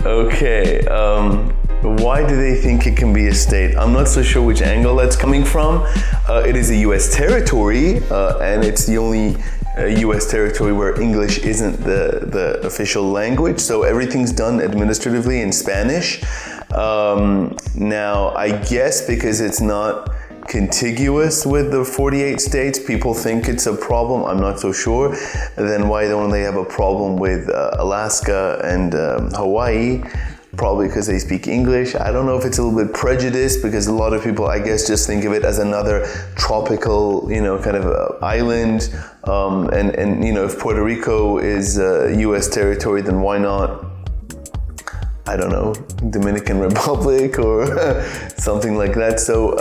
Okay, why do they think it can be a state? I'm not so sure which angle that's coming from. It is a U.S. territory, and it's the only U.S. territory where English isn't the official language, so everything's done administratively in Spanish. Now, I guess because it's not contiguous with the 48 states, people think it's a problem. I'm not so sure. Then why don't they have a problem with Alaska and Hawaii? Probably because they speak English. I don't know if it's a little bit prejudiced, because a lot of people, I guess, just think of it as another tropical, kind of island. And if Puerto Rico is U.S. territory, then why not, I don't know, Dominican Republic or something like that. So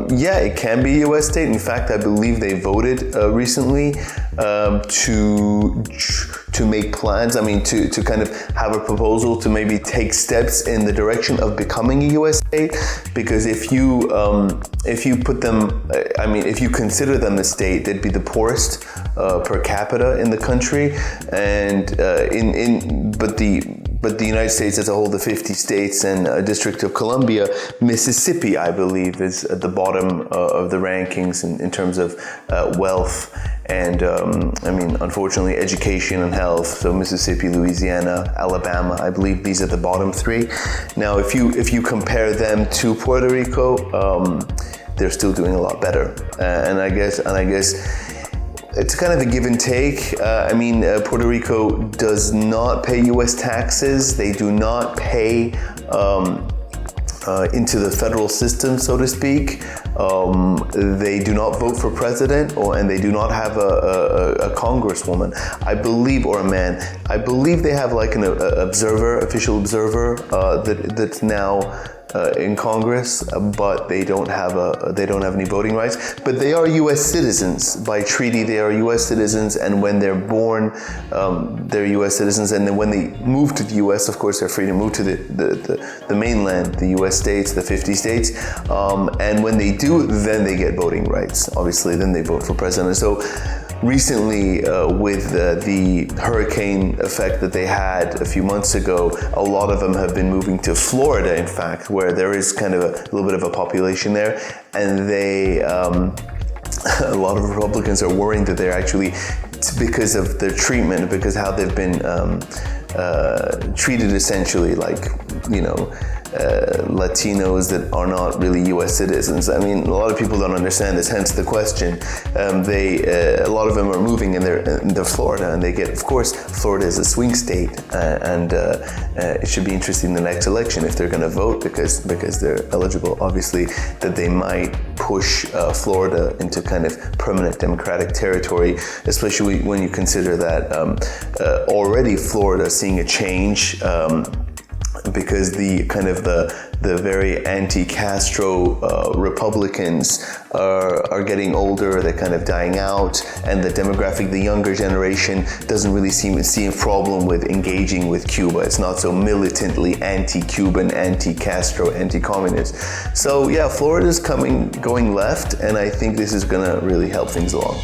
it can be a U.S. state. In fact, I believe they voted recently to make plans. To kind of have a proposal to maybe take steps in the direction of becoming a U.S. state. Because if you put them, if you consider them a state, they'd be the poorest per capita in the country, and but the United States as a whole, the 50 states and District of Columbia, Mississippi, I believe, is at the bottom of the rankings in terms of wealth and, unfortunately, education and health. So Mississippi, Louisiana, Alabama, I believe these are the bottom three. Now, if you compare them to Puerto Rico, they're still doing a lot better. And I guess it's kind of a give and take. Puerto Rico does not pay U.S. taxes. They do not pay into the federal system, so to speak. They do not vote for president, and they do not have a congresswoman, I believe, or a man. I believe they have like an official observer that's now in Congress, but they don't have any voting rights. But they are U.S. citizens by treaty. They are U.S. citizens, and when they're born, they're U.S. citizens. And then when they move to the U.S., of course, they're free to move to the mainland, the U.S. states, the 50 states. And when they do, then they get voting rights. Obviously, then they vote for president. So recently, with the hurricane effect that they had a few months ago, a lot of them have been moving to Florida, in fact, where there is kind of a little bit of a population there. And they, a lot of Republicans are worrying that they're actually, because of their treatment, because how they've been treated essentially like, Latinos that are not really U.S. citizens. A lot of people don't understand this, hence the question. A lot of them are moving in their Florida, and they get, of course, Florida is a swing state, and it should be interesting in the next election if they're going to vote, because they're eligible, obviously, that they might push Florida into kind of permanent Democratic territory, especially when you consider that already Florida is seeing a change, because the very anti-Castro Republicans are getting older, they're kind of dying out, and the demographic, the younger generation, doesn't really see a problem with engaging with Cuba. It's not so militantly anti-Cuban, anti-Castro, anti-communist. So yeah, Florida's going left, and I think this is gonna really help things along.